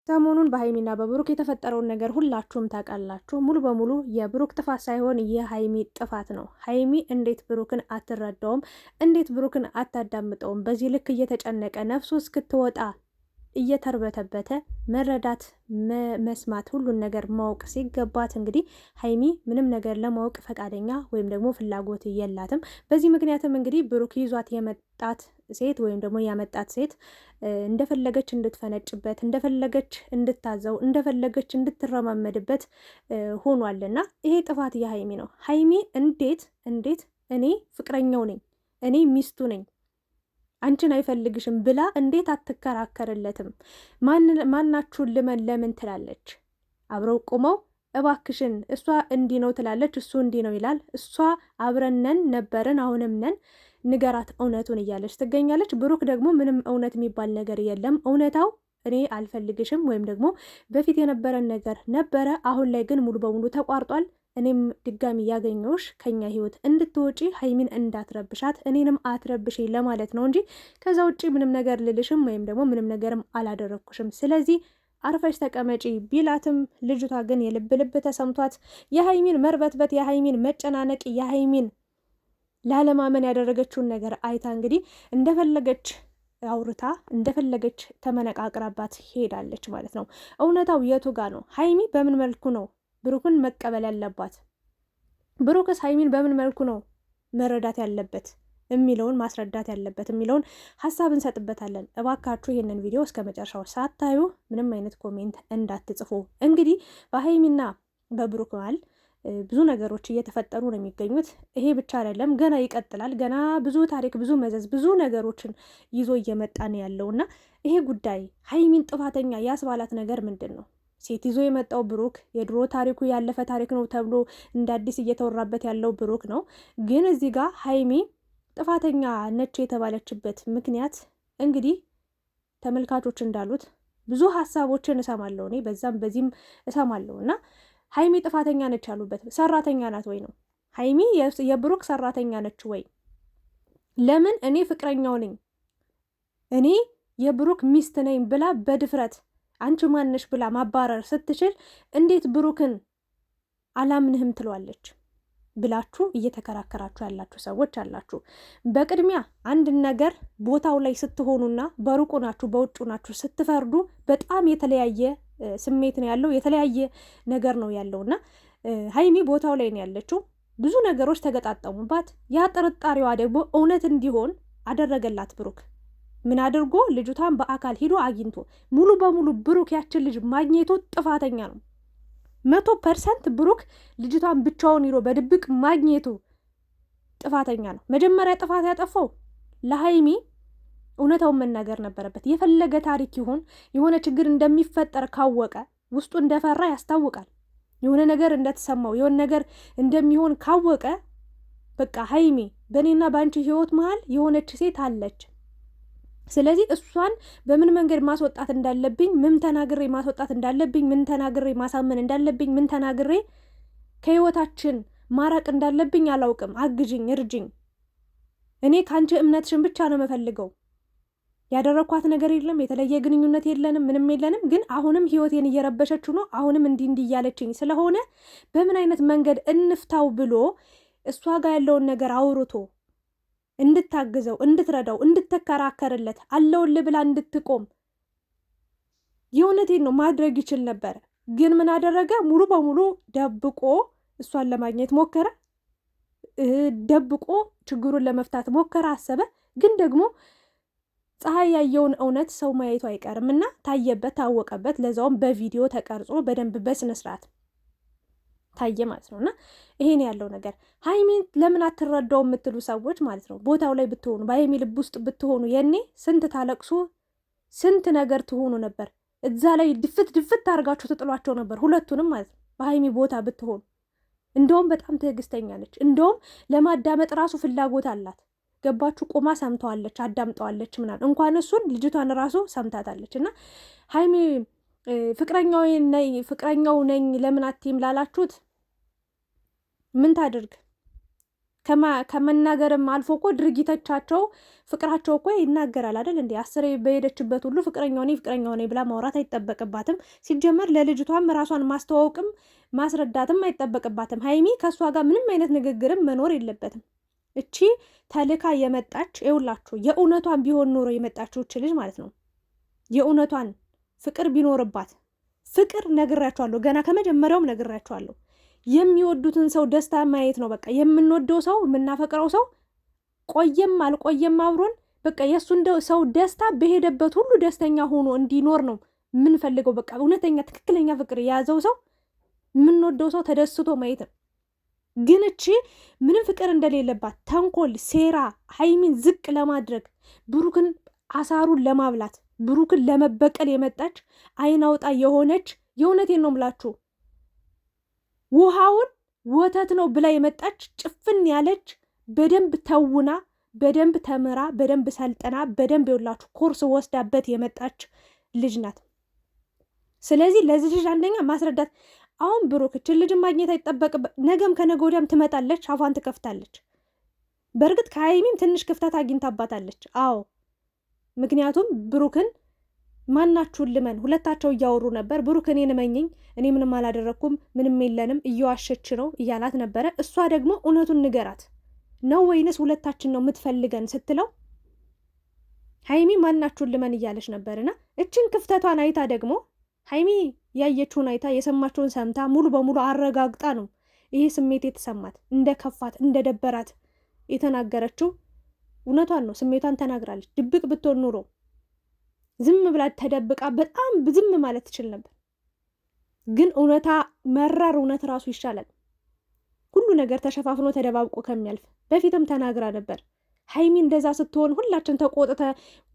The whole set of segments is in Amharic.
ሰሞኑን በሀይሚና በብሩክ የተፈጠረውን ነገር ሁላችሁም ታውቃላችሁ። ሙሉ በሙሉ የብሩክ ጥፋት ሳይሆን የሀይሚ ጥፋት ነው። ሀይሚ እንዴት ብሩክን አትረዳውም? እንዴት ብሩክን አታዳምጠውም? በዚህ ልክ እየተጨነቀ ነፍሱ እስክትወጣ እየተርበተበተ መረዳት መስማት ሁሉን ነገር ማወቅ ሲገባት እንግዲህ ሀይሚ ምንም ነገር ለማወቅ ፈቃደኛ ወይም ደግሞ ፍላጎት የላትም። በዚህ ምክንያትም እንግዲህ ብሩክ ይዟት የመጣት ሴት ወይም ደግሞ ያመጣት ሴት እንደፈለገች እንድትፈነጭበት፣ እንደፈለገች እንድታዘው፣ እንደፈለገች እንድትረማመድበት ሆኗልና ይሄ ጥፋት የሀይሚ ነው። ሀይሚ እንዴት እኔ ፍቅረኛው ነኝ፣ እኔ ሚስቱ ነኝ፣ አንቺን አይፈልግሽም ብላ እንዴት አትከራከርለትም? ማናችሁን ልመን ለምን ትላለች? አብረው ቁመው እባክሽን እሷ እንዲህ ነው ትላለች፣ እሱ እንዲህ ነው ይላል። እሷ አብረነን ነበርን አሁንም ነን ንገራት እውነቱን እያለች ትገኛለች። ብሩክ ደግሞ ምንም እውነት የሚባል ነገር የለም፣ እውነታው እኔ አልፈልግሽም ወይም ደግሞ በፊት የነበረን ነገር ነበረ፣ አሁን ላይ ግን ሙሉ በሙሉ ተቋርጧል። እኔም ድጋሚ ያገኘውሽ ከኛ ህይወት እንድትወጪ ሀይሚን እንዳትረብሻት እኔንም አትረብሽ ለማለት ነው እንጂ ከዛ ውጪ ምንም ነገር ልልሽም ወይም ደግሞ ምንም ነገርም አላደረግኩሽም። ስለዚህ አርፈሽ ተቀመጪ ቢላትም ልጅቷ ግን የልብ ልብ ተሰምቷት የሀይሚን መርበትበት፣ የሀይሚን መጨናነቅ፣ የሀይሚን ላለማመን ያደረገችውን ነገር አይታ እንግዲህ እንደፈለገች አውርታ እንደፈለገች ተመነቃቅራባት ሄዳለች ማለት ነው። እውነታው የቱ ጋ ነው? ሀይሚ በምን መልኩ ነው ብሩክን መቀበል ያለባት? ብሩክስ ሀይሚን በምን መልኩ ነው መረዳት ያለበት የሚለውን ማስረዳት ያለበት የሚለውን ሀሳብ እንሰጥበታለን። እባካችሁ ይህንን ቪዲዮ እስከ መጨረሻው ሳታዩ ምንም አይነት ኮሜንት እንዳትጽፉ። እንግዲህ በሀይሚና በብሩክ መሀል ብዙ ነገሮች እየተፈጠሩ ነው የሚገኙት። ይሄ ብቻ አይደለም፣ ገና ይቀጥላል። ገና ብዙ ታሪክ፣ ብዙ መዘዝ፣ ብዙ ነገሮችን ይዞ እየመጣ ነው ያለውና ይሄ ጉዳይ ሀይሚን ጥፋተኛ ያስባላት ነገር ምንድን ነው? ሴት ይዞ የመጣው ብሩክ የድሮ ታሪኩ ያለፈ ታሪክ ነው ተብሎ እንደ አዲስ እየተወራበት ያለው ብሩክ ነው። ግን እዚህ ጋር ሀይሚ ጥፋተኛ ነች የተባለችበት ምክንያት እንግዲህ ተመልካቾች እንዳሉት ብዙ ሀሳቦችን እሰማለሁ እኔ በዛም በዚህም እሰማለሁ እና ሀይሚ ጥፋተኛ ነች ያሉበት ሰራተኛ ናት ወይ ነው? ሀይሚ የብሩክ ሰራተኛ ነች ወይ? ለምን እኔ ፍቅረኛው ነኝ እኔ የብሩክ ሚስት ነኝ ብላ በድፍረት አንቺ ማነሽ ብላ ማባረር ስትችል እንዴት ብሩክን አላምንህም ትለዋለች ብላችሁ እየተከራከራችሁ ያላችሁ ሰዎች አላችሁ። በቅድሚያ አንድ ነገር ቦታው ላይ ስትሆኑና በሩቁ ናችሁ በውጩ ናችሁ ስትፈርዱ በጣም የተለያየ ስሜት ነው ያለው፣ የተለያየ ነገር ነው ያለው እና ሀይሚ ቦታው ላይ ነው ያለችው። ብዙ ነገሮች ተገጣጠሙባት። ያ ጥርጣሬዋ ደግሞ እውነት እንዲሆን አደረገላት ብሩክ። ምን አድርጎ? ልጅቷን በአካል ሂዶ አግኝቶ ሙሉ በሙሉ ብሩክ ያችን ልጅ ማግኘቱ ጥፋተኛ ነው። 100% ብሩክ ልጅቷን ብቻውን ሂዶ በድብቅ ማግኘቱ ጥፋተኛ ነው። መጀመሪያ ጥፋት ያጠፋው ለሀይሚ እውነታውን መናገር ነበረበት። የፈለገ ታሪክ ይሁን የሆነ ችግር እንደሚፈጠር ካወቀ ውስጡ እንደፈራ ያስታውቃል። የሆነ ነገር እንደተሰማው የሆነ ነገር እንደሚሆን ካወቀ በቃ ሀይሚ በእኔና በአንቺ ህይወት መሀል የሆነች ሴት አለች፣ ስለዚህ እሷን በምን መንገድ ማስወጣት እንዳለብኝ፣ ምን ተናግሬ ማስወጣት እንዳለብኝ፣ ምን ተናግሬ ማሳመን እንዳለብኝ፣ ምን ተናግሬ ከህይወታችን ማራቅ እንዳለብኝ አላውቅም። አግዥኝ፣ እርጅኝ። እኔ ከአንቺ እምነትሽን ብቻ ነው የምፈልገው። ያደረኳት ነገር የለም፣ የተለየ ግንኙነት የለንም፣ ምንም የለንም። ግን አሁንም ህይወቴን እየረበሸችው ነው። አሁንም እንዲህ እያለችኝ ስለሆነ በምን አይነት መንገድ እንፍታው ብሎ እሷ ጋር ያለውን ነገር አውርቶ እንድታግዘው፣ እንድትረዳው፣ እንድትከራከርለት አለውልህ ብላ እንድትቆም የእውነቴን ነው ማድረግ ይችል ነበረ። ግን ምን አደረገ? ሙሉ በሙሉ ደብቆ እሷን ለማግኘት ሞከረ። ደብቆ ችግሩን ለመፍታት ሞከረ፣ አሰበ። ግን ደግሞ ፀሐይ ያየውን እውነት ሰው ማየቱ አይቀርም እና ታየበት፣ ታወቀበት። ለዛውም በቪዲዮ ተቀርጾ በደንብ በስነስርዓት ታየ ማለት ነው። እና ይሄን ያለው ነገር ሀይሚን ለምን አትረዳው የምትሉ ሰዎች ማለት ነው ቦታው ላይ ብትሆኑ፣ በሀይሚ ልብ ውስጥ ብትሆኑ የኔ ስንት ታለቅሱ፣ ስንት ነገር ትሆኑ ነበር። እዛ ላይ ድፍት አድርጋችሁ ትጥሏቸው ነበር፣ ሁለቱንም ማለት ነው። በሀይሚ ቦታ ብትሆኑ እንደውም በጣም ትዕግስተኛ ነች። እንደውም ለማዳመጥ ራሱ ፍላጎት አላት። ገባችሁ? ቁማ ሰምተዋለች፣ አዳምጠዋለች ምናምን። እንኳን እሱን ልጅቷን ራሱ ሰምታታለች። እና ሀይሚ ፍቅረኛው ነኝ ለምን አትይም ላላችሁት ምን ታድርግ? ከመናገርም አልፎ እኮ ድርጊቶቻቸው ፍቅራቸው እኮ ይናገራል አይደል እንዴ? አስሬ በሄደችበት ሁሉ ፍቅረኛው ነኝ ብላ ማውራት አይጠበቅባትም። ሲጀመር ለልጅቷም ራሷን ማስተዋወቅም ማስረዳትም አይጠበቅባትም። ሀይሚ ከእሷ ጋር ምንም አይነት ንግግርም መኖር የለበትም። እቺ ተልካ የመጣች ይውላችሁ፣ የእውነቷን ቢሆን ኖሮ የመጣችው እች ልጅ ማለት ነው። የእውነቷን ፍቅር ቢኖርባት ፍቅር ነግራችኋለሁ፣ ገና ከመጀመሪያውም ነግራችኋለሁ። የሚወዱትን ሰው ደስታ ማየት ነው በቃ። የምንወደው ሰው የምናፈቅረው ሰው ቆየም አልቆየም አብሮን በቃ የእሱን ሰው ደስታ በሄደበት ሁሉ ደስተኛ ሆኖ እንዲኖር ነው የምንፈልገው። በቃ እውነተኛ ትክክለኛ ፍቅር የያዘው ሰው የምንወደው ሰው ተደስቶ ማየት ነው። ግን እቺ ምንም ፍቅር እንደሌለባት ተንኮል፣ ሴራ ሀይሚን ዝቅ ለማድረግ ብሩክን አሳሩን ለማብላት ብሩክን ለመበቀል የመጣች አይን አውጣ የሆነች የእውነቴን ነው ምላችሁ ውሃውን ወተት ነው ብላ የመጣች ጭፍን ያለች በደንብ ተውና በደንብ ተምራ በደንብ ሰልጥና በደንብ የውላችሁ ኮርስ ወስዳበት የመጣች ልጅ ናት። ስለዚህ ለዚህ ልጅ አንደኛ ማስረዳት አሁን ብሩክ እችን ልጅ ማግኘት አይጠበቅበት። ነገም ከነገ ወዲያም ትመጣለች፣ አፏን ትከፍታለች። በእርግጥ ከሀይሚም ትንሽ ክፍተት አግኝታባታለች። አዎ ምክንያቱም ብሩክን ማናችሁን ልመን ሁለታቸው እያወሩ ነበር። ብሩክ እኔን እመኝኝ፣ እኔ ምንም አላደረግኩም፣ ምንም የለንም፣ እየዋሸች ነው እያላት ነበረ። እሷ ደግሞ እውነቱን ንገራት ነው ወይንስ ሁለታችን ነው የምትፈልገን ስትለው ሀይሚ ማናችሁን ልመን እያለች ነበርና እችን ክፍተቷን አይታ ደግሞ ሀይሚ ያየችውን አይታ የሰማችውን ሰምታ ሙሉ በሙሉ አረጋግጣ ነው ይሄ ስሜት የተሰማት እንደ ከፋት እንደ ደበራት የተናገረችው። እውነቷን ነው፣ ስሜቷን ተናግራለች። ድብቅ ብትሆን ኑሮ ዝም ብላ ተደብቃ በጣም ዝም ማለት ትችል ነበር። ግን እውነታ መራር እውነት ራሱ ይሻላል ሁሉ ነገር ተሸፋፍኖ ተደባብቆ ከሚያልፍ። በፊትም ተናግራ ነበር ሀይሚ እንደዛ ስትሆን ሁላችን ተቆጥተ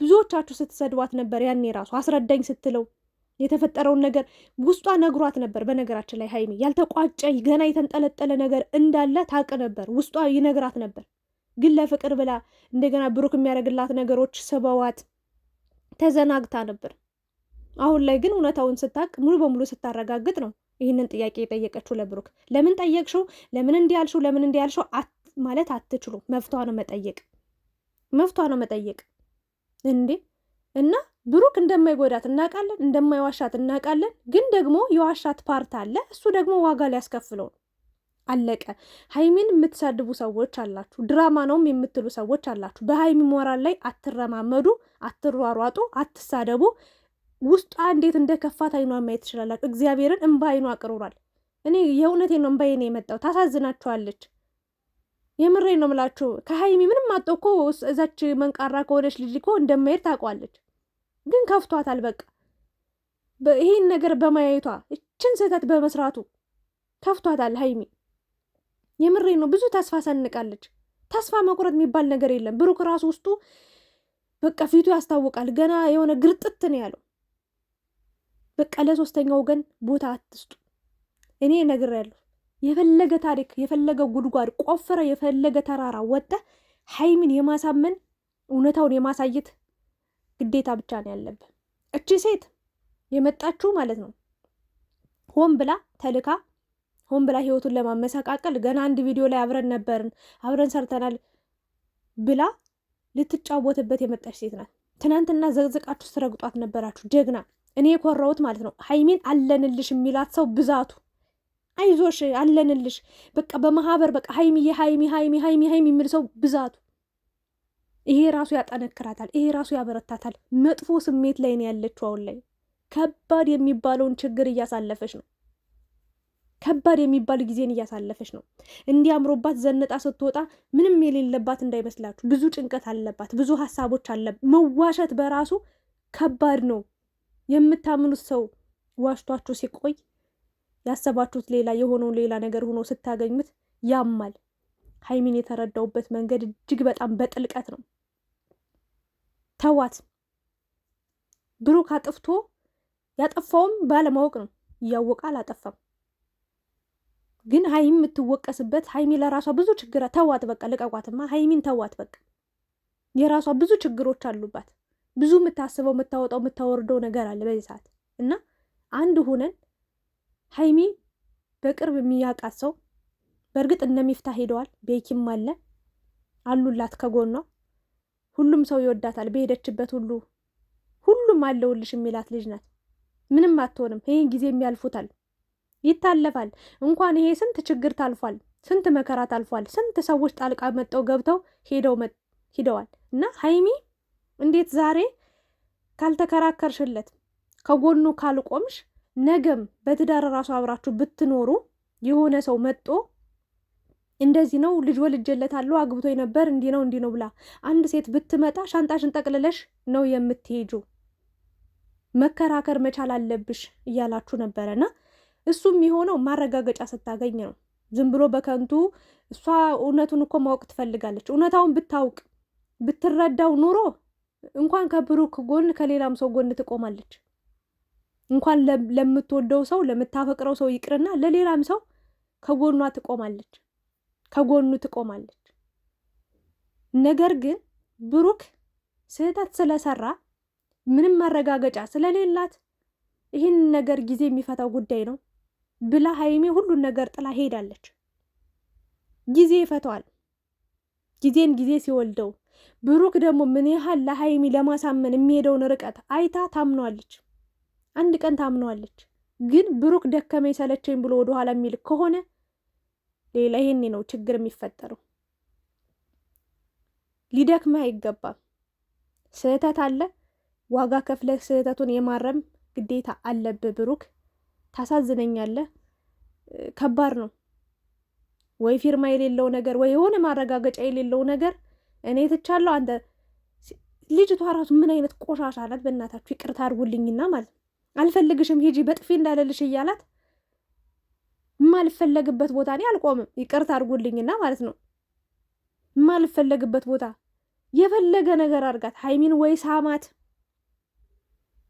ብዙዎቻችሁ ስትሰድቧት ነበር። ያኔ ራሱ አስረዳኝ ስትለው የተፈጠረውን ነገር ውስጧ ነግሯት ነበር። በነገራችን ላይ ሀይሚ ያልተቋጨ ገና የተንጠለጠለ ነገር እንዳለ ታውቅ ነበር፣ ውስጧ ይነግራት ነበር። ግን ለፍቅር ብላ እንደገና ብሩክ የሚያደርግላት ነገሮች ስበዋት ተዘናግታ ነበር። አሁን ላይ ግን እውነታውን ስታቅ ሙሉ በሙሉ ስታረጋግጥ ነው ይህንን ጥያቄ የጠየቀችው ለብሩክ። ለምን ጠየቅሽው? ለምን እንዲያልሽው? ለምን እንዲያልሽው ማለት አትችሉ። መፍቷ ነው መጠየቅ፣ መፍቷ ነው መጠየቅ እንዴ። እና ብሩክ እንደማይጎዳት እናውቃለን፣ እንደማይዋሻት እናውቃለን። ግን ደግሞ የዋሻት ፓርት አለ። እሱ ደግሞ ዋጋ ሊያስከፍለው ነው። አለቀ። ሀይሚን የምትሳድቡ ሰዎች አላችሁ፣ ድራማ ነውም የምትሉ ሰዎች አላችሁ። በሀይሚ ሞራል ላይ አትረማመዱ፣ አትሯሯጡ፣ አትሳደቡ። ውስጧ እንዴት እንደ ከፋት አይኗ ማየት ትችላላችሁ። እግዚአብሔርን እንባ አይኗ አቅርሯል። እኔ የእውነቴን ነው እንባዬ ነው የመጣው። ታሳዝናችኋለች። የምሬ ነው ምላችሁ። ከሀይሚ ምንም አጦ እኮ እዛች መንቃራ ከሆነች ልጅ እኮ እንደማይሄድ ታውቋለች። ግን ከፍቷታል። በቃ ይህን ነገር በማየቷ እችን ስህተት በመስራቱ ከፍቷታል ሀይሚ። የምሬ ነው። ብዙ ተስፋ ሰንቃለች። ተስፋ መቁረጥ የሚባል ነገር የለም። ብሩክ ራሱ ውስጡ በቃ ፊቱ ያስታውቃል። ገና የሆነ ግርጥት ነው ያለው። በቃ ለሶስተኛ ወገን ቦታ አትስጡ። እኔ ነግሬያለሁ። የፈለገ ታሪክ የፈለገ ጉድጓድ ቆፍረ የፈለገ ተራራ ወጣ ሀይሚን የማሳመን እውነታውን የማሳየት ግዴታ ብቻ ነው ያለብን። እቺ ሴት የመጣችው ማለት ነው ሆን ብላ ተልካ ሆን ብላ ህይወቱን ለማመሰቃቀል ገና አንድ ቪዲዮ ላይ አብረን ነበርን አብረን ሰርተናል ብላ ልትጫወትበት የመጣች ሴት ናት። ትናንትና ዘቅዝቃችሁ ስትረግጧት ነበራችሁ። ጀግና። እኔ የኮራሁት ማለት ነው ሀይሚን አለንልሽ የሚላት ሰው ብዛቱ። አይዞሽ አለንልሽ በቃ በማህበር በቃ ሀይሚ ሀይሚ ሀይሚ ሀይሚ ሀይሚ የሚል ሰው ብዛቱ። ይሄ ራሱ ያጠነክራታል፣ ይሄ ራሱ ያበረታታል። መጥፎ ስሜት ላይ ነው ያለችው። አሁን ላይ ከባድ የሚባለውን ችግር እያሳለፈች ነው። ከባድ የሚባል ጊዜን እያሳለፈች ነው። እንዲያምሮባት ዘነጣ ስትወጣ ምንም የሌለባት እንዳይመስላችሁ። ብዙ ጭንቀት አለባት፣ ብዙ ሀሳቦች አለ። መዋሸት በራሱ ከባድ ነው። የምታምኑት ሰው ዋሽቷችሁ ሲቆይ ያሰባችሁት ሌላ የሆነውን ሌላ ነገር ሆኖ ስታገኙት ያማል። ሀይሚን የተረዳውበት መንገድ እጅግ በጣም በጥልቀት ነው። ተዋት። ብሩክ አጥፍቶ ያጠፋውም ባለማወቅ ነው። እያወቀ አላጠፋም። ግን ሀይሚ የምትወቀስበት ሀይሚ ለራሷ ብዙ ችግር። ተዋት በቃ ልቀቋትማ። ሀይሚን ተዋት በቃ። የራሷ ብዙ ችግሮች አሉባት። ብዙ የምታስበው የምታወጣው የምታወርደው ነገር አለ በዚህ ሰዓት እና አንድ ሆነን ሀይሚ በቅርብ የሚያውቃት ሰው በእርግጥ እነ ሚፍታ ሄደዋል፣ ቤኪም አለ አሉላት ከጎኗ። ሁሉም ሰው ይወዳታል። በሄደችበት ሁሉም አለውልሽ የሚላት ልጅ ናት። ምንም አትሆንም። ይሄን ጊዜ የሚያልፉታል፣ ይታለፋል። እንኳን ይሄ ስንት ችግር ታልፏል፣ ስንት መከራ ታልፏል። ስንት ሰዎች ጣልቃ መጠው ገብተው ሂደዋል። እና ሀይሚ እንዴት ዛሬ ካልተከራከርሽለት ከጎኑ ካልቆምሽ ነገም በትዳር ራሱ አብራችሁ ብትኖሩ የሆነ ሰው መጦ እንደዚህ ነው ልጅ ወልጄለታለሁ አግብቶ ነበር እንዲህ ነው ብላ አንድ ሴት ብትመጣ ሻንጣሽን ጠቅልለሽ ነው የምትሄጁ፣ መከራከር መቻል አለብሽ እያላችሁ ነበረና እሱም የሆነው ማረጋገጫ ስታገኝ ነው። ዝም ብሎ በከንቱ እሷ እውነቱን እኮ ማወቅ ትፈልጋለች። እውነታውን ብታውቅ ብትረዳው ኑሮ እንኳን ከብሩክ ጎን ከሌላም ሰው ጎን ትቆማለች። እንኳን ለምትወደው ሰው ለምታፈቅረው ሰው ይቅርና ለሌላም ሰው ከጎኑ ትቆማለች። ነገር ግን ብሩክ ስህተት ስለሰራ ምንም ማረጋገጫ ስለሌላት ይህን ነገር ጊዜ የሚፈታው ጉዳይ ነው ብላ ሀይሜ ሁሉን ነገር ጥላ ሄዳለች። ጊዜ ይፈታዋል። ጊዜን ጊዜ ሲወልደው ብሩክ ደግሞ ምን ያህል ለሀይሚ ለማሳመን የሚሄደውን ርቀት አይታ ታምኗለች። አንድ ቀን ታምኗለች። ግን ብሩክ ደከመኝ ሰለቸኝ ብሎ ወደኋላ የሚል ከሆነ ሌላ ይሄኔ ነው ችግር የሚፈጠረው። ሊደክምህ አይገባም። ስህተት አለ፣ ዋጋ ከፍለህ ስህተቱን የማረም ግዴታ አለብህ። ብሩክ ታሳዝነኛለህ። ከባድ ነው። ወይ ፊርማ የሌለው ነገር ወይ የሆነ ማረጋገጫ የሌለው ነገር እኔ ትቻለሁ። አንተ ልጅቷ ራሱ ምን አይነት ቆሻሻ ናት! በእናታችሁ ይቅርታ አድርጉልኝና ማለት ነው አልፈልግሽም ሂጂ በጥፊ እንዳለልሽ እያላት የማልፈለግበት ቦታ እኔ አልቆምም። ይቅርታ አድርጉልኝና ማለት ነው የማልፈለግበት ቦታ የፈለገ ነገር አድርጋት። ሀይሚን ወይ ሳማት፣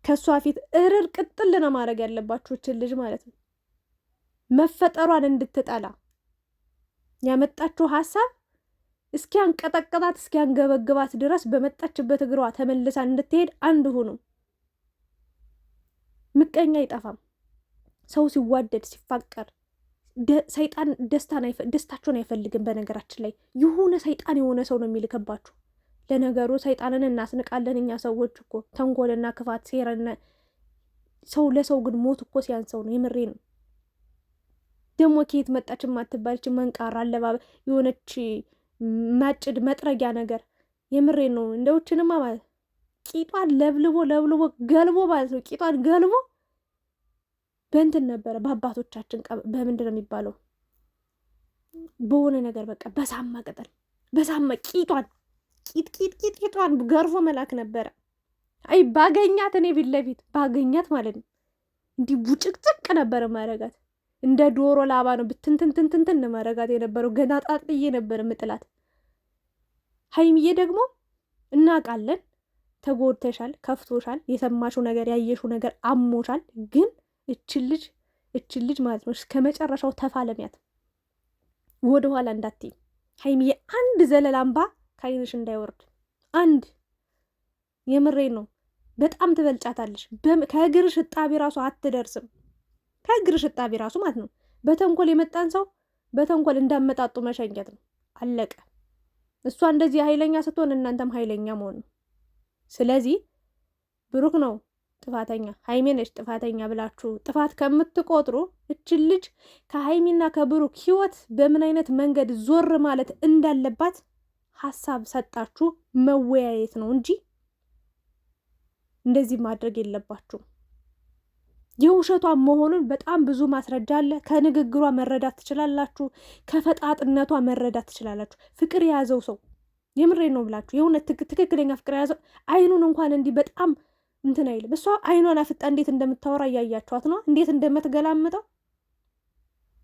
ከሷ ፊት እርር ቅጥል ነው ማድረግ ያለባችሁ እችን ልጅ ማለት ነው። መፈጠሯን እንድትጠላ ያመጣችሁ ሀሳብ እስኪያንቀጠቅጣት እስኪያንገበግባት ድረስ በመጣችበት እግሯ ተመልሳ እንድትሄድ አንድ ሁኑ። ምቀኛ አይጠፋም። ሰው ሲዋደድ ሲፋቀር ሰይጣን ደስታቸውን አይፈልግም። በነገራችን ላይ የሆነ ሰይጣን የሆነ ሰው ነው የሚልከባችሁ። ለነገሩ ሰይጣንን እናስንቃለን እኛ ሰዎች እኮ ተንኮልና ክፋት ሴረነ ሰው ለሰው ግን ሞት እኮ ሲያንሰው ነው። የምሬ ነው። ደግሞ ከየት መጣች የማትባልች መንቃራ አለባበ የሆነች ማጭድ መጥረጊያ ነገር የምሬ ነው። እንደውችንማ ማለት ቂጧን ለብልቦ ገልቦ ማለት ነው። ቂጧን ገልቦ በእንትን ነበረ በአባቶቻችን በምንድን ነው የሚባለው? በሆነ ነገር በቃ በሳማ ቅጠል በሳማ ቂጧን ገርፎ መላክ ነበረ። አይ ባገኛት እኔ ፊት ለፊት ባገኛት ማለት ነው እንዲህ ቡጭቅጭቅ ነበረ ማረጋት። እንደ ዶሮ ላባ ነው ብትንትንትንትን ማረጋት የነበረው። ገና ጣጥዬ ነበር ምጥላት። ሀይሚዬ ደግሞ እናውቃለን፣ ተጎድተሻል፣ ከፍቶሻል፣ የሰማሽው ነገር ያየሽው ነገር አሞሻል። ግን እችን ልጅ ማለት ነው እስከ መጨረሻው ተፋለሚያት፣ ወደ ኋላ እንዳትይ ሀይሚዬ። አንድ ዘለላምባ ከአይንሽ እንዳይወርድ አንድ። የምሬ ነው። በጣም ትበልጫታለሽ። ከእግርሽ እጣቢ ራሱ አትደርስም። ከእግርሽ እጣቢ ራሱ ማለት ነው። በተንኮል የመጣን ሰው በተንኮል እንዳመጣጡ መሸኘት ነው። አለቀ። እሷ እንደዚህ ኃይለኛ ስትሆን እናንተም ኃይለኛ መሆን ነው። ስለዚህ ብሩክ ነው ጥፋተኛ፣ ሀይሜ ነች ጥፋተኛ ብላችሁ ጥፋት ከምትቆጥሩ እችን ልጅ ከሀይሚና ከብሩክ ህይወት በምን አይነት መንገድ ዞር ማለት እንዳለባት ሀሳብ ሰጣችሁ መወያየት ነው እንጂ እንደዚህ ማድረግ የለባችሁም። የውሸቷ መሆኑን በጣም ብዙ ማስረጃ አለ። ከንግግሯ መረዳት ትችላላችሁ። ከፈጣጥነቷ መረዳት ትችላላችሁ። ፍቅር የያዘው ሰው የምሬ ነው ብላችሁ የሆነ ትክክለኛ ፍቅር የያዘው አይኑን እንኳን እንዲህ በጣም እንትን አይልም። እሷ አይኗን አፍጣ እንዴት እንደምታወራ እያያችኋት ነው፣ እንዴት እንደምትገላምጠው።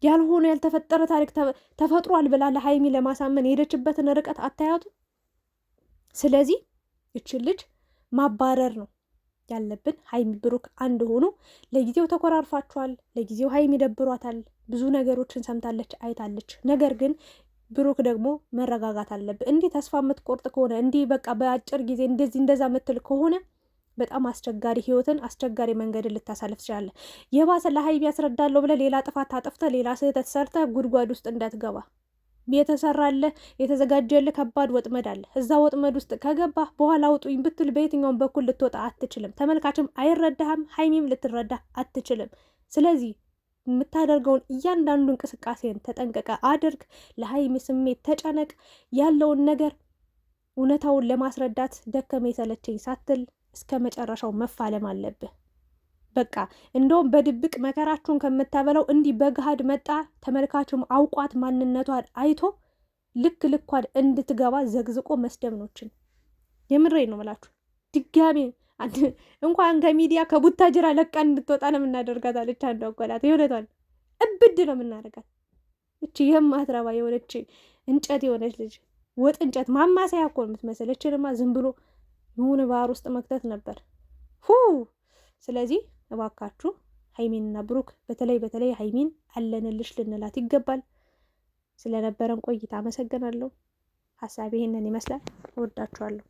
ያልሆነ ያልተፈጠረ ታሪክ ተፈጥሯል ብላ ለሀይሚ ለማሳመን የሄደችበትን ርቀት አታያቱ። ስለዚህ እችን ልጅ ማባረር ነው ያለብን። ሀይሚ ብሩክ አንድ ሆኑ። ለጊዜው ተኮራርፋችኋል፣ ለጊዜው ሀይሚ ደብሯታል፣ ብዙ ነገሮችን ሰምታለች አይታለች። ነገር ግን ብሩክ ደግሞ መረጋጋት አለብን። እንዲህ ተስፋ የምትቆርጥ ከሆነ እንዲህ በቃ በአጭር ጊዜ እንደዚህ እንደዛ የምትል ከሆነ በጣም አስቸጋሪ ህይወትን አስቸጋሪ መንገድን ልታሳልፍ ትችላለህ። የባሰ ለሀይሚ ያስረዳለሁ ብለህ ሌላ ጥፋት አጥፍተህ ሌላ ስህተት ሰርተህ ጉድጓድ ውስጥ እንዳትገባ። የተሰራለህ የተዘጋጀልህ ከባድ ወጥመድ አለ። እዛ ወጥመድ ውስጥ ከገባህ በኋላ አውጡኝ ብትል በየትኛውም በኩል ልትወጣ አትችልም። ተመልካችም አይረዳህም፣ ሀይሚም ልትረዳህ አትችልም። ስለዚህ የምታደርገውን እያንዳንዱ እንቅስቃሴን ተጠንቀቀ አድርግ። ለሀይሚ ስሜት ተጨነቅ። ያለውን ነገር እውነታውን ለማስረዳት ደከመኝ ሰለቸኝ ሳትል እስከ መጨረሻው መፋለም አለብህ። በቃ እንደውም በድብቅ መከራችሁን ከምታበላው እንዲህ በገሃድ መጣ ተመልካቹም አውቋት ማንነቷን አይቶ ልክ ልኳን እንድትገባ ዘግዝቆ መስደብኖችን የምሬ ነው ምላችሁ። ድጋሜ እንኳን ከሚዲያ ከቡታጅራ ለቃን እንድትወጣ ነው የምናደርጋት አለች አንዷ አጓላት። የእውነቷን እብድ ነው የምናደርጋት። እቺ የማትረባ የሆነች እንጨት የሆነች ልጅ ወጥ እንጨት ማማሰያ እኮ የምትመስል እችንማ ዝም ብሎ የሆነ ባህር ውስጥ መክተት ነበር። ስለዚህ እባካችሁ ሀይሚንና ብሩክ በተለይ ሀይሚን አለንልሽ ልንላት ይገባል። ስለነበረን ቆይታ አመሰግናለሁ። ሀሳቤ ይሄንን ይመስላል። እወዳችኋለሁ።